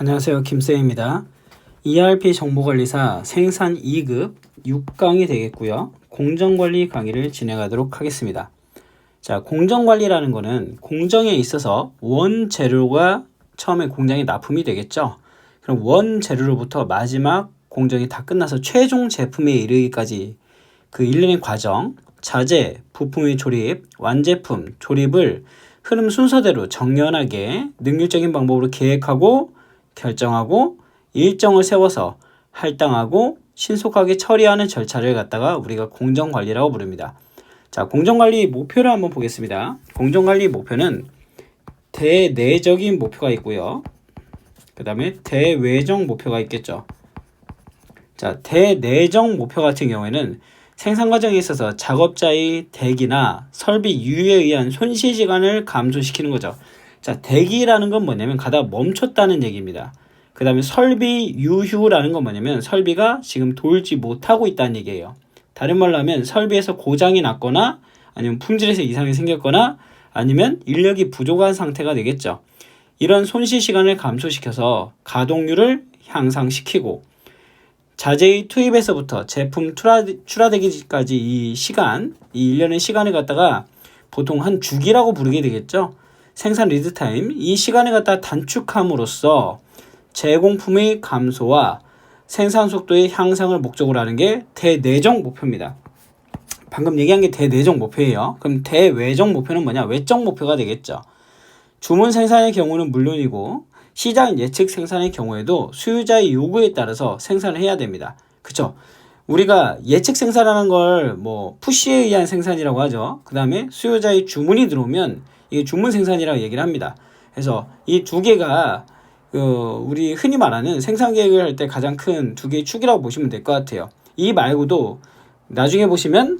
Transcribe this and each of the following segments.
안녕하세요. 김쌤입니다. ERP 정보관리사 생산 2급 6강이 되겠고요. 공정관리 강의를 진행하도록 하겠습니다. 자, 공정관리라는 거는 공정에 있어서 원재료가 처음에 공장에 납품이 되겠죠. 그럼 원재료로부터 마지막 공정이 다 끝나서 최종 제품에 이르기까지 그 일련의 과정, 자재, 부품의 조립, 완제품, 조립을 흐름 순서대로 정연하게 능률적인 방법으로 계획하고 결정하고 일정을 세워서 할당하고 신속하게 처리하는 절차를 갖다가 우리가 공정관리라고 부릅니다. 자, 공정관리 목표를 한번 보겠습니다. 공정관리 목표는 대내적인 목표가 있고요. 그 다음에 대외적 목표가 있겠죠. 자, 대내적 목표 같은 경우에는 생산 과정에 있어서 작업자의 대기나 설비 유유에 의한 손실 시간을 감소시키는 거죠. 자, 대기라는 건 뭐냐면 가다가 멈췄다는 얘기입니다. 그 다음에 설비 유휴라는 건 뭐냐면 설비가 지금 돌지 못하고 있다는 얘기예요. 다른 말로 하면 설비에서 고장이 났거나 아니면 품질에서 이상이 생겼거나 아니면 인력이 부족한 상태가 되겠죠. 이런 손실 시간을 감소시켜서 가동률을 향상시키고 자재의 투입에서부터 제품 출하되기까지 이 일련의 시간을 갖다가 보통 한 주기라고 부르게 되겠죠. 생산 리드타임, 이 시간을 갖다 단축함으로써 제공품의 감소와 생산 속도의 향상을 목적으로 하는 게 대내적 목표입니다. 방금 얘기한 게 대내적 목표예요. 그럼 대외적 목표는 뭐냐? 외적 목표가 되겠죠. 주문 생산의 경우는 물론이고 시장 예측 생산의 경우에도 수요자의 요구에 따라서 생산을 해야 됩니다. 그쵸? 우리가 예측 생산하는 걸 푸시에 의한 생산이라고 하죠. 그 다음에 수요자의 주문이 들어오면 이게 주문 생산이라고 얘기를 합니다. 그래서 이 두 개가 우리 흔히 말하는 생산 계획을 할 때 가장 큰 두 개의 축이라고 보시면 될 것 같아요. 이 말고도 나중에 보시면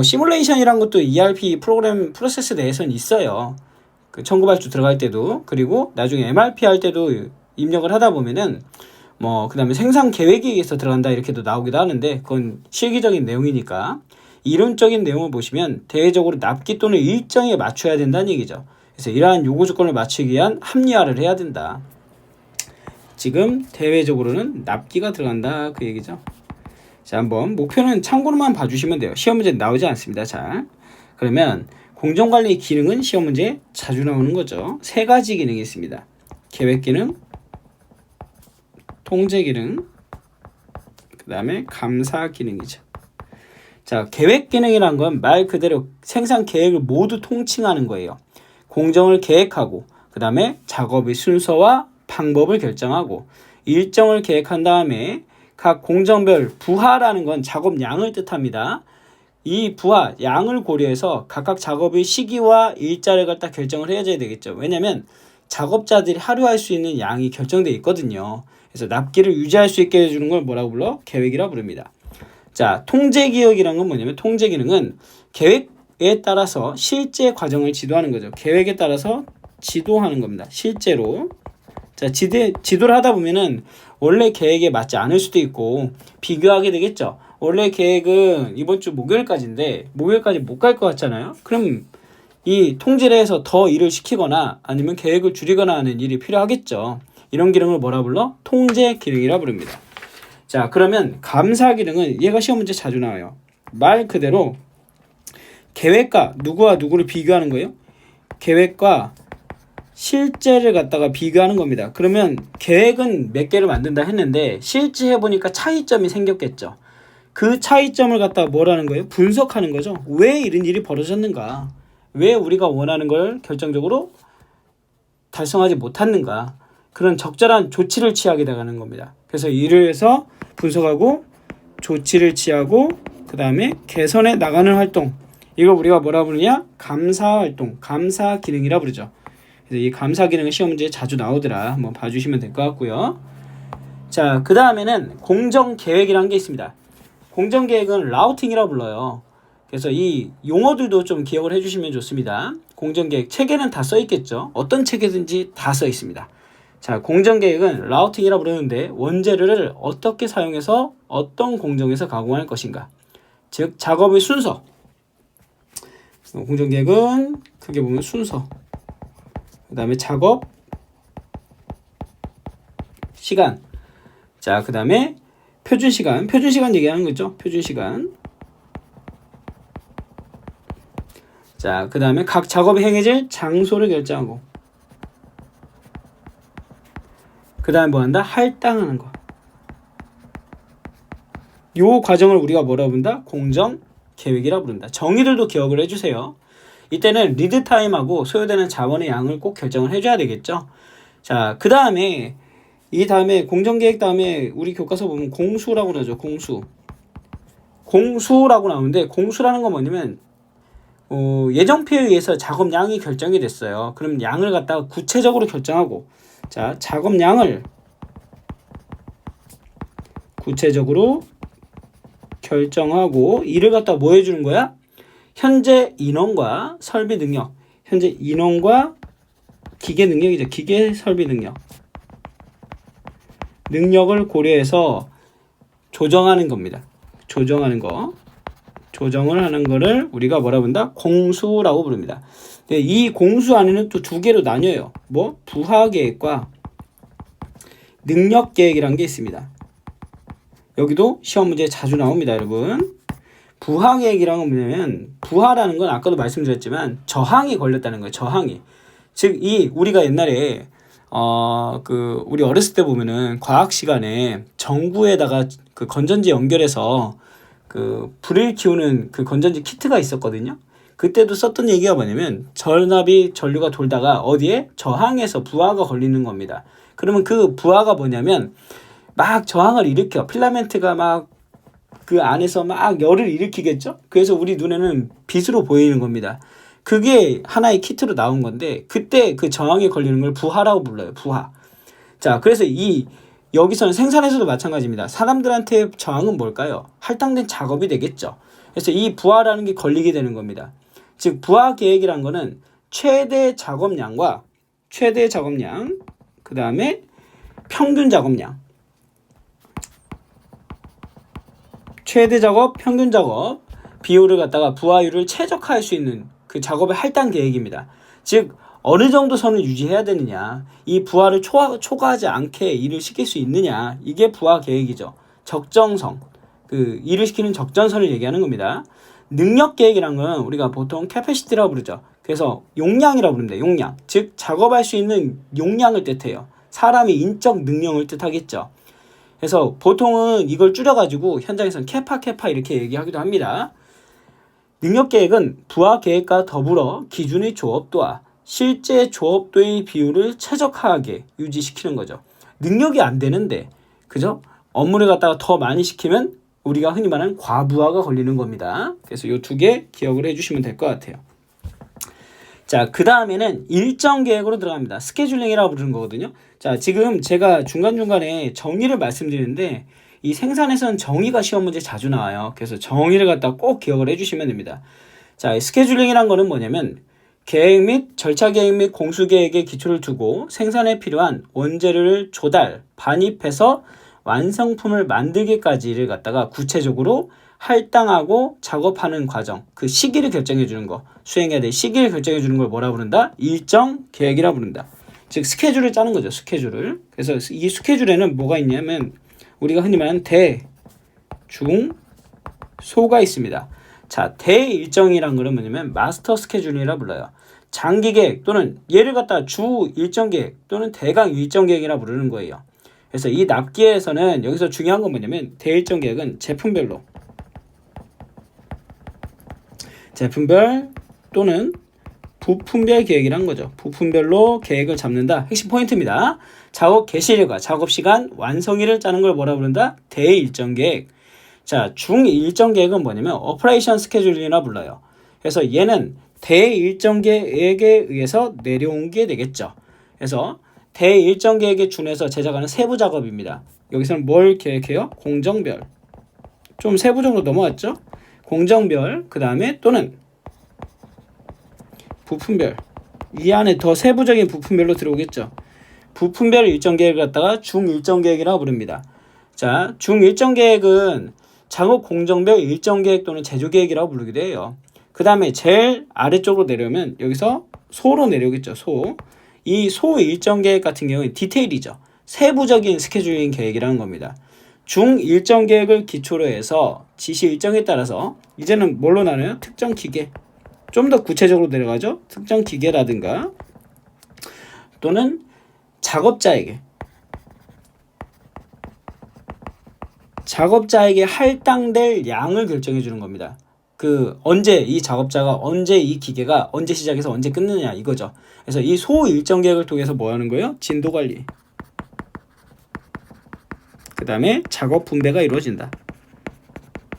시뮬레이션이란 것도 ERP 프로세스 내에서는 있어요. 그 청구발주 들어갈 때도, 그리고 나중에 MRP 할 때도 입력을 하다 보면은 그 다음에 생산 계획에 의해서 들어간다 이렇게도 나오기도 하는데 그건 실기적인 내용이니까 이론적인 내용을 보시면 대외적으로 납기 또는 일정에 맞춰야 된다는 얘기죠. 그래서 이러한 요구 조건을 맞추기 위한 합리화를 해야 된다. 지금 대외적으로는 납기가 들어간다 그 얘기죠. 자, 한번 목표는 참고로만 봐주시면 돼요. 시험 문제 나오지 않습니다. 자, 그러면 공정관리 기능은 시험 문제에 자주 나오는 거죠. 세 가지 기능이 있습니다. 계획 기능, 통제 기능, 그 다음에 감사 기능이죠. 자, 계획 기능이란 건 말 그대로 생산 계획을 모두 통칭하는 거예요. 공정을 계획하고 그 다음에 작업의 순서와 방법을 결정하고 일정을 계획한 다음에 각 공정별 부하라는 건 작업량을 뜻합니다. 이 부하, 양을 고려해서 각각 작업의 시기와 일자를 갖다 결정을 해줘야 되겠죠. 왜냐면 작업자들이 하루 할 수 있는 양이 결정되어 있거든요. 그래서 납기를 유지할 수 있게 해주는 걸 뭐라고 불러? 계획이라고 부릅니다. 자, 통제 기억이란 건 뭐냐면 통제 기능은 계획에 따라서 실제 과정을 지도하는 거죠. 계획에 따라서 지도하는 겁니다. 실제로. 자, 지도를 하다 보면은 원래 계획에 맞지 않을 수도 있고 비교하게 되겠죠. 원래 계획은 이번 주 목요일까지인데 목요일까지 못 갈 것 같잖아요. 그럼 이 통제를 해서 더 일을 시키거나 아니면 계획을 줄이거나 하는 일이 필요하겠죠. 이런 기능을 뭐라 불러? 통제 기능이라 부릅니다. 자, 그러면 감사 기능은 얘가 시험 문제 자주 나와요. 말 그대로 계획과 누구와 누구를 비교하는 거예요. 계획과 실제를 갖다가 비교하는 겁니다. 그러면 계획은 몇 개를 만든다 했는데 실제 해보니까 차이점이 생겼겠죠. 그 차이점을 갖다가 뭐라는 거예요? 분석하는 거죠. 왜 이런 일이 벌어졌는가? 왜 우리가 원하는 걸 결정적으로 달성하지 못했는가? 그런 적절한 조치를 취하게 되는 겁니다. 그래서 이를 해서 분석하고 조치를 취하고 그 다음에 개선해 나가는 활동, 이걸 우리가 뭐라 부르냐? 감사 활동, 감사 기능이라 부르죠. 그래서 이 감사 기능은 시험 문제에 자주 나오더라. 한번 봐주시면 될 것 같고요. 자, 그 다음에는 공정 계획이라는 게 있습니다. 공정 계획은 라우팅이라고 불러요. 그래서 이 용어들도 좀 기억을 해주시면 좋습니다. 공정 계획 책에는 다 써 있겠죠. 어떤 책에든지 다 써 있습니다. 자, 공정 계획은 라우팅이라고 부르는데 원재료를 어떻게 사용해서 어떤 공정에서 가공할 것인가. 즉 작업의 순서. 공정 계획은 크게 보면 순서. 그 다음에 작업 시간. 자, 그 다음에 표준 시간. 표준 시간 얘기하는 거죠. 표준 시간. 자, 그 다음에 각 작업이 행해질 장소를 결정하고. 그 다음에 뭐 한다? 할당하는 거. 요 과정을 우리가 뭐라 부른다? 공정 계획이라 부른다. 정의들도 기억을 해주세요. 이때는 리드 타임하고 소요되는 자원의 양을 꼭 결정을 해줘야 되겠죠. 자, 그 다음에 이 다음에 공정계획 다음에 우리 교과서 보면 공수라고 그러죠. 공수라고 나오는데, 공수라는 건 뭐냐면 예정표에 의해서 작업량이 결정이 됐어요. 그럼 양을 갖다가 구체적으로 결정하고, 자, 작업량을 구체적으로 결정하고 이를 갖다 뭐 해주는 거야? 현재 인원과 설비 능력, 현재 인원과 기계 능력이죠. 기계 설비 능력을 고려해서 조정하는 겁니다. 조정을 하는 거를 우리가 뭐라 부른다? 공수라고 부릅니다. 네, 이 공수 안에는 또 두 개로 나뉘어요. 뭐? 부하계획과 능력계획이라는 게 있습니다. 여기도 시험 문제에 자주 나옵니다, 여러분. 부하계획이라는 건 뭐냐면, 부하라는 건 아까도 말씀드렸지만 저항이 걸렸다는 거예요. 저항이. 즉, 우리가 옛날에 우리 어렸을 때 보면은 과학 시간에 전구에다가 그 건전지 연결해서 그 불을 키우는 그 건전지 키트가 있었거든요. 그때도 썼던 얘기가 뭐냐면, 전압이 전류가 돌다가 어디에 저항에서 부하가 걸리는 겁니다. 그러면 그 부하가 뭐냐면 막 저항을 일으켜. 필라멘트가 막 그 안에서 막 열을 일으키겠죠. 그래서 우리 눈에는 빛으로 보이는 겁니다. 그게 하나의 키트로 나온 건데, 그때 그 저항에 걸리는 걸 부하라고 불러요. 부하. 자, 그래서 여기서는 생산에서도 마찬가지입니다. 사람들한테 저항은 뭘까요? 할당된 작업이 되겠죠. 그래서 이 부하라는 게 걸리게 되는 겁니다. 즉, 부하 계획이란 거는 최대 작업량과 그 다음에 평균 작업량, 최대 작업, 평균 작업 비율을 갖다가 부하율을 최적화할 수 있는 그 작업의 할당 계획입니다. 즉, 어느 정도 선을 유지해야 되느냐, 이 부하를 초과하지 않게 일을 시킬 수 있느냐, 이게 부하 계획이죠. 적정성, 그 일을 시키는 적정선을 얘기하는 겁니다. 능력 계획이란 건 우리가 보통 캐패시티라고 부르죠. 그래서 용량이라고 부릅니다. 용량, 즉 작업할 수 있는 용량을 뜻해요. 사람의 인적 능력을 뜻하겠죠. 그래서 보통은 이걸 줄여가지고 현장에서는 캐파 이렇게 얘기하기도 합니다. 능력계획은 부하계획과 더불어 기준의 조업도와 실제 조업도의 비율을 최적화하게 유지시키는 거죠. 능력이 안 되는데, 그죠? 업무를 갖다가 더 많이 시키면 우리가 흔히 말하는 과부하가 걸리는 겁니다. 그래서 이 두 개 기억을 해주시면 될 것 같아요. 자, 그 다음에는 일정 계획으로 들어갑니다. 스케줄링이라고 부르는 거거든요. 자, 지금 제가 중간중간에 정의를 말씀드리는데, 이 생산에서는 정의가 시험 문제 자주 나와요. 그래서 정의를 갖다 꼭 기억을 해주시면 됩니다. 자, 스케줄링이란 거는 뭐냐면, 계획 및 절차 계획 및 공수 계획에 기초를 두고 생산에 필요한 원재료를 반입해서 완성품을 만들기까지를 갖다가 구체적으로 할당하고 작업하는 과정, 그 시기를 결정해 주는 거, 수행해야 될 시기를 결정해 주는 걸 뭐라 부른다? 일정 계획이라 부른다. 즉 스케줄을 짜는 거죠. 스케줄을. 그래서 이 스케줄에는 뭐가 있냐면 우리가 흔히 말하는 대, 중, 소가 있습니다. 자, 대일정이란 거는 뭐냐면 마스터 스케줄이라 불러요. 장기 계획 또는 얘를 갖다 주 일정 계획 또는 대강 일정 계획이라 부르는 거예요. 그래서 이 납기에서는 여기서 중요한 건 뭐냐면 대일정 계획은 제품별 또는 부품별 계획이란 거죠. 부품별로 계획을 잡는다. 핵심 포인트입니다. 작업 개시일과 작업 시간, 완성일을 짜는 걸 뭐라 부른다? 대일정 계획. 자, 중일정 계획은 뭐냐면 오퍼레이션 스케줄이라 불러요. 그래서 얘는 대일정 계획에 의해서 내려온 게 되겠죠. 그래서 대일정 계획에 준해서 제작하는 세부 작업입니다. 여기서는 뭘 계획해요? 공정별. 좀 세부적으로 넘어갔죠? 공정별, 그 다음에 또는 부품별. 이 안에 더 세부적인 부품별로 들어오겠죠. 부품별 일정 계획을 갖다가 중일정 계획이라고 부릅니다. 자, 중일정 계획은 작업 공정별 일정 계획 또는 제조 계획이라고 부르기도 해요. 그 다음에 제일 아래쪽으로 내려오면 여기서 소로 내려오겠죠. 소. 이 소 일정 계획 같은 경우는 디테일이죠. 세부적인 스케줄링 계획이라는 겁니다. 중 일정 계획을 기초로 해서 지시 일정에 따라서 이제는 뭘로 나눠요? 특정 기계. 좀 더 구체적으로 내려가죠. 특정 기계라든가 또는 작업자에게 할당될 양을 결정해 주는 겁니다. 언제 이 작업자가 언제 이 기계가 언제 시작해서 언제 끝느냐 이거죠. 그래서 이 소일정 계획을 통해서 뭐 하는 거예요? 진도 관리. 그 다음에 작업 분배가 이루어진다.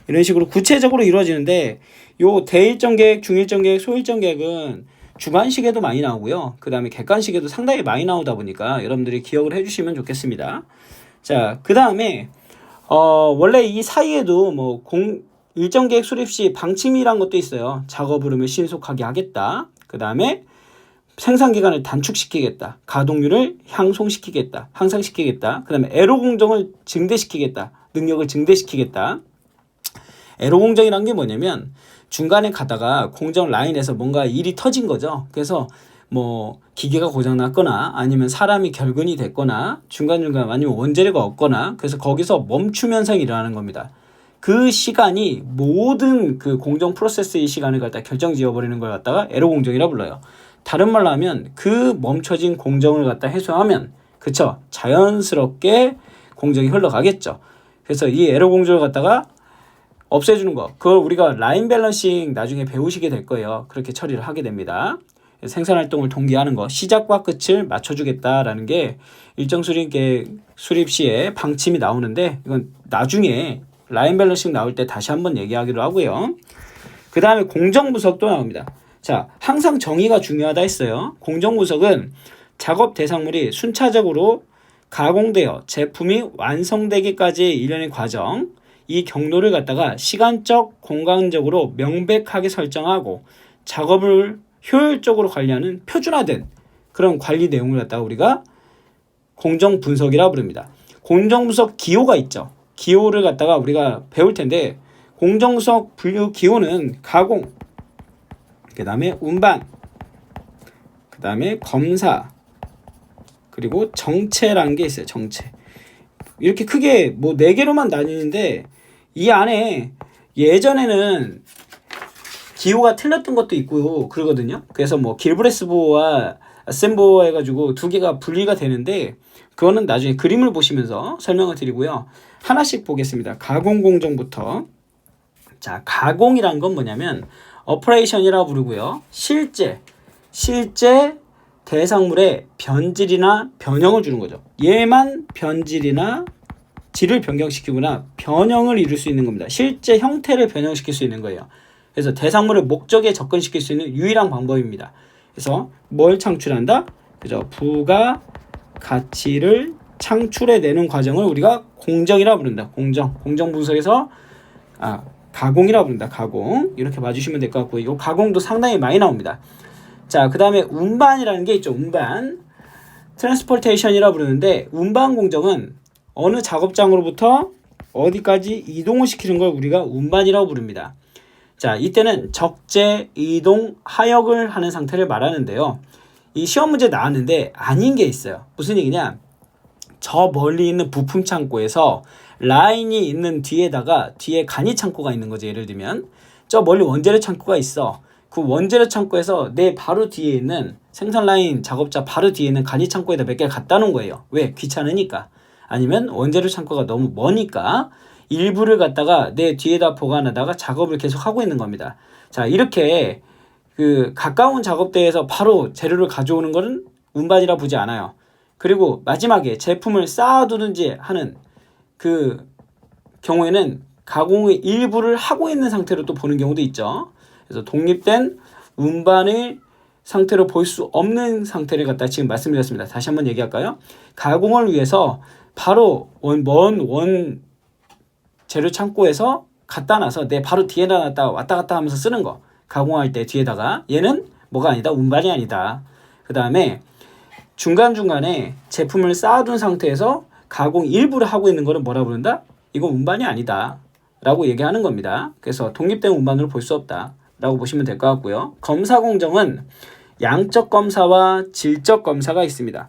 이런 식으로 구체적으로 이루어지는데 요 대일정 계획, 중일정 계획, 소일정 계획은 주간식에도 많이 나오고요. 그 다음에 객관식에도 상당히 많이 나오다 보니까 여러분들이 기억을 해주시면 좋겠습니다. 자, 그 다음에 원래 이 사이에도 뭐 일정 계획 수립 시 방침이란 것도 있어요. 작업 흐름을 신속하게 하겠다. 그 다음에 생산 기간을 단축시키겠다. 가동률을 향상시키겠다. 그 다음에 애로 공정을 증대시키겠다. 능력을 증대시키겠다. 애로 공정이란 게 뭐냐면 중간에 가다가 공정 라인에서 뭔가 일이 터진 거죠. 그래서 뭐 기계가 고장났거나 아니면 사람이 결근이 됐거나 중간중간 아니면 원재료가 없거나 그래서 거기서 멈춤 현상이 일어나는 겁니다. 그 시간이 모든 그 공정 프로세스의 시간을 갖다 결정 지어버리는 걸 갖다가 애로 공정이라 불러요. 다른 말로 하면 그 멈춰진 공정을 갖다 해소하면 그쵸 자연스럽게 공정이 흘러가겠죠. 그래서 이 애로 공정을 갖다가 없애주는 거 그걸 우리가 라인 밸런싱 나중에 배우시게 될 거예요. 그렇게 처리를 하게 됩니다. 생산활동을 동기하는 거 시작과 끝을 맞춰주겠다라는 게 일정 수립 시에 방침이 나오는데 이건 나중에 라인 밸런싱 나올 때 다시 한번 얘기하기로 하고요. 그 다음에 공정분석도 나옵니다. 자, 항상 정의가 중요하다 했어요. 공정분석은 작업 대상물이 순차적으로 가공되어 제품이 완성되기까지의 일련의 과정, 이 경로를 갖다가 시간적, 공간적으로 명백하게 설정하고 작업을 효율적으로 관리하는 표준화된 그런 관리 내용을 갖다가 우리가 공정분석이라고 부릅니다. 공정분석 기호가 있죠. 기호를 갖다가 우리가 배울 텐데 공정분석 분류 기호는 가공, 그 다음에 운반, 그 다음에 검사, 그리고 정체라는 게 있어요. 정체. 이렇게 크게 뭐 4개로만 나뉘는데 이 안에 예전에는 기호가 틀렸던 것도 있고 그러거든요. 그래서 뭐 길브레스보와 아셈보 해가지고 2개가 분리가 되는데 그거는 나중에 그림을 보시면서 설명을 드리고요. 하나씩 보겠습니다. 가공 공정부터. 자, 가공이란 건 뭐냐면 오퍼레이션이라고 부르고요. 실제 대상물의 변질이나 변형을 주는 거죠. 얘만 변질이나 질을 변경시키거나 변형을 이룰 수 있는 겁니다. 실제 형태를 변형시킬 수 있는 거예요. 그래서 대상물을 목적에 접근시킬 수 있는 유일한 방법입니다. 그래서 뭘 창출한다? 그죠? 부가 가치를 창출해내는 과정을 우리가 공정이라고 부른다. 공정 분석에서 가공이라고 부른다. 가공. 이렇게 봐주시면 될 것 같고 이 가공도 상당히 많이 나옵니다. 자, 그 다음에 운반이라는 게 있죠. 운반. 트랜스포테이션이라고 부르는데 운반 공정은 어느 작업장으로부터 어디까지 이동을 시키는 걸 우리가 운반이라고 부릅니다. 자, 이때는 적재, 이동, 하역을 하는 상태를 말하는데요. 이 시험 문제 나왔는데 아닌 게 있어요. 무슨 얘기냐? 저 멀리 있는 부품 창고에서 라인이 있는 뒤에다가 뒤에 간이 창고가 있는 거죠. 예를 들면 저 멀리 원재료 창고가 있어. 그 원재료 창고에서 내 바로 뒤에 있는 생산 라인 작업자 바로 뒤에 있는 간이 창고에다 몇 개를 갖다 놓은 거예요. 왜? 귀찮으니까. 아니면 원재료 창고가 너무 머니까 일부를 갖다가 내 뒤에다 보관하다가 작업을 계속 하고 있는 겁니다. 자, 이렇게 그 가까운 작업대에서 바로 재료를 가져오는 것은 운반이라 보지 않아요. 그리고 마지막에 제품을 쌓아두든지 하는 그 경우에는 가공의 일부를 하고 있는 상태로 또 보는 경우도 있죠. 그래서 독립된 운반의 상태로 볼 수 없는 상태를 갖다 지금 말씀드렸습니다. 다시 한번 얘기할까요? 가공을 위해서 바로 원 재료 창고에서 갖다 놔서 내 바로 뒤에다 놨다가 왔다 갔다 하면서 쓰는 거. 가공할 때 뒤에다가 얘는 뭐가 아니다. 운반이 아니다. 그 다음에 중간중간에 제품을 쌓아둔 상태에서 가공 일부를 하고 있는 거는 뭐라 부른다? 이건 운반이 아니다 라고 얘기하는 겁니다. 그래서 독립된 운반으로 볼 수 없다 라고 보시면 될 것 같고요. 검사 공정은 양적 검사와 질적 검사가 있습니다.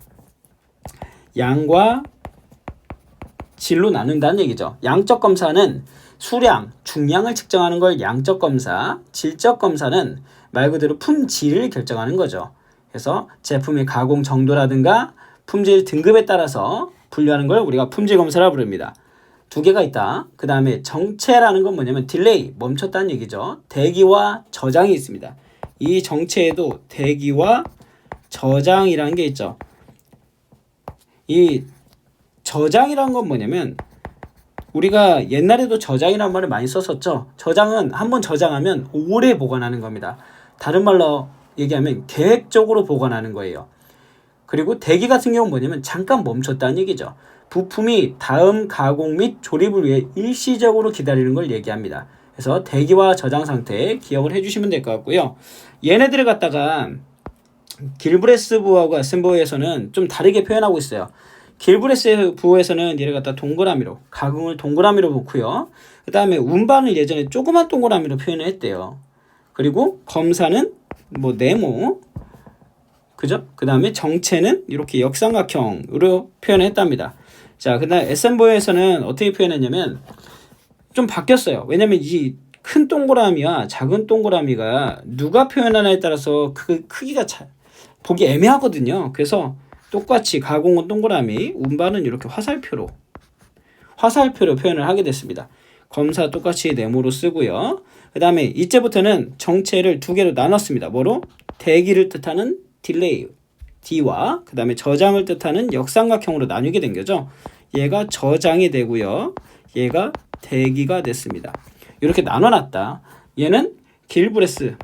양과 질로 나눈다는 얘기죠. 양적 검사는 수량, 중량을 측정하는 걸 양적 검사, 질적 검사는 말 그대로 품질을 결정하는 거죠. 그래서 제품의 가공 정도라든가 품질 등급에 따라서 분류하는 걸 우리가 품질 검사라 부릅니다. 두 개가 있다. 그 다음에 정체라는 건 뭐냐면 딜레이, 멈췄다는 얘기죠. 대기와 저장이 있습니다. 이 정체에도 대기와 저장이라는 게 있죠. 이 저장이라는 건 뭐냐면 우리가 옛날에도 저장이라는 말을 많이 썼었죠. 저장은 한번 저장하면 오래 보관하는 겁니다. 다른 말로 얘기하면 계획적으로 보관하는 거예요. 그리고 대기 같은 경우는 뭐냐면 잠깐 멈췄다는 얘기죠. 부품이 다음 가공 및 조립을 위해 일시적으로 기다리는 걸 얘기합니다. 그래서 대기와 저장 상태 기억을 해주시면 될 것 같고요. 얘네들을 갖다가 길브레스 부하고 아셈버에서는 좀 다르게 표현하고 있어요. 길브레스 부호에서는 얘를 갖다 동그라미로, 가공을 동그라미로 놓고요. 그 다음에 운반을 예전에 조그만 동그라미로 표현을 했대요. 그리고 검사는 뭐 네모, 그죠? 그 다음에 정체는 이렇게 역삼각형으로 표현을 했답니다. 자, 그 다음에 에셈버에서는 어떻게 표현했냐면 좀 바뀌었어요. 왜냐면 이 큰 동그라미와 작은 동그라미가 누가 표현하냐에 따라서 그 크기가 보기 애매하거든요. 그래서 똑같이 가공은 동그라미, 운반은 이렇게 화살표로 표현을 하게 됐습니다. 검사 똑같이 네모로 쓰고요. 그 다음에 이제부터는 정체를 두 개로 나눴습니다. 뭐로? 대기를 뜻하는 딜레이, D와 그 다음에 저장을 뜻하는 역삼각형으로 나누게 된 거죠. 얘가 저장이 되고요. 얘가 대기가 됐습니다. 이렇게 나눠놨다. 얘는 길브레스,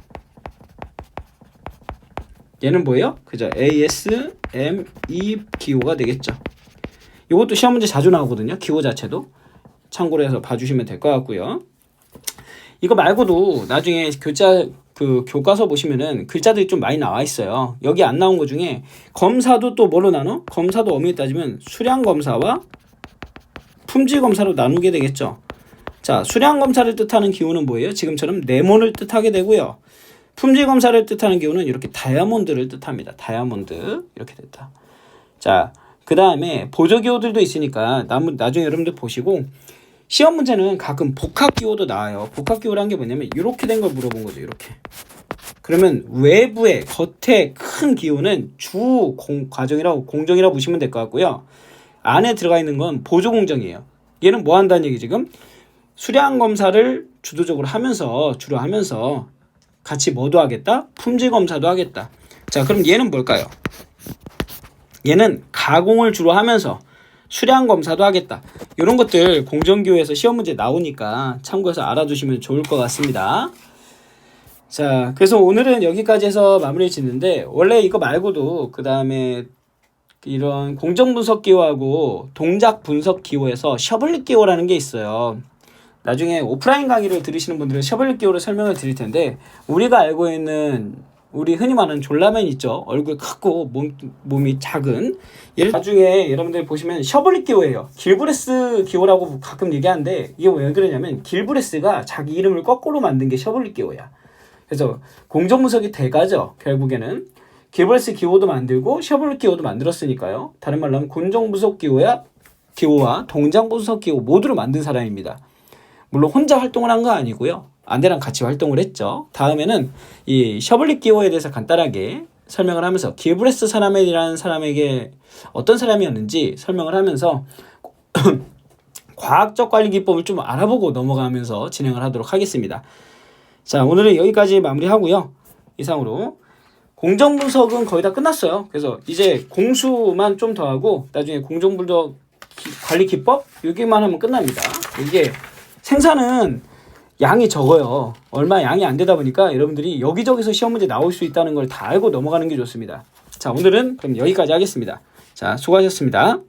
얘는 뭐예요? 그죠? ASME 기호가 되겠죠. 이것도 시험 문제 자주 나오거든요. 기호 자체도 참고로 해서 봐주시면 될 것 같고요. 이거 말고도 나중에 교과서 보시면은 글자들이 좀 많이 나와 있어요. 여기 안 나온 것 중에 검사도 또 뭐로 나눠? 검사도 엄밀히 따지면 수량 검사와 품질 검사로 나누게 되겠죠. 자, 수량 검사를 뜻하는 기호는 뭐예요? 지금처럼 네모를 뜻하게 되고요. 품질 검사를 뜻하는 기호는 이렇게 다이아몬드를 뜻합니다. 다이아몬드 이렇게 됐다. 자, 그 다음에 보조 기호들도 있으니까 나중에 여러분들 보시고 시험 문제는 가끔 복합 기호도 나와요. 복합 기호라는 게 뭐냐면 이렇게 된 걸 물어본 거죠. 이렇게. 그러면 외부에 겉에 큰 기호는 과정이라고 공정이라고 보시면 될 것 같고요. 안에 들어가 있는 건 보조 공정이에요. 얘는 뭐 한다는 얘기 지금? 수량 검사를 주로 하면서 같이 뭐도 하겠다? 품질 검사도 하겠다. 자, 그럼 얘는 뭘까요? 얘는 가공을 주로 하면서 수량 검사도 하겠다. 이런 것들 공정기호에서 시험 문제 나오니까 참고해서 알아두시면 좋을 것 같습니다. 자, 그래서 오늘은 여기까지 해서 마무리 짓는데 원래 이거 말고도 그 다음에 이런 공정분석 기호하고 동작 분석 기호에서 셔블릿 기호라는 게 있어요. 나중에 오프라인 강의를 들으시는 분들은 셔블릿 기호를 설명을 드릴 텐데 우리가 알고 있는 우리 흔히 말하는 졸라맨 있죠. 얼굴 크고 몸이 작은 나중에 여러분들 보시면 셔블릿 기호예요. 길브레스 기호라고 가끔 얘기하는데 이게 왜 그러냐면 길브레스가 자기 이름을 거꾸로 만든 게 셔블릿 기호야. 그래서 공정분석이 대가죠. 결국에는 길브레스 기호도 만들고 셔블릿 기호도 만들었으니까요. 다른 말로 하면 공정분석 기호와 동작분석 기호 모두를 만든 사람입니다. 물론 혼자 활동을 한 거 아니고요. 아내랑 같이 활동을 했죠. 다음에는 이 셔블릿 기호에 대해서 간단하게 설명을 하면서 길브레스 사람이라는 사람에게 어떤 사람이었는지 설명을 하면서 과학적 관리 기법을 좀 알아보고 넘어가면서 진행을 하도록 하겠습니다. 자, 오늘은 여기까지 마무리하고요. 이상으로 공정분석은 거의 다 끝났어요. 그래서 이제 공수만 좀 더 하고 나중에 공정분석 관리 기법 여기만 하면 끝납니다. 이게 생산은 양이 적어요. 얼마 양이 안 되다 보니까 여러분들이 여기저기서 시험 문제 나올 수 있다는 걸 다 알고 넘어가는 게 좋습니다. 자, 오늘은 그럼 여기까지 하겠습니다. 자, 수고하셨습니다.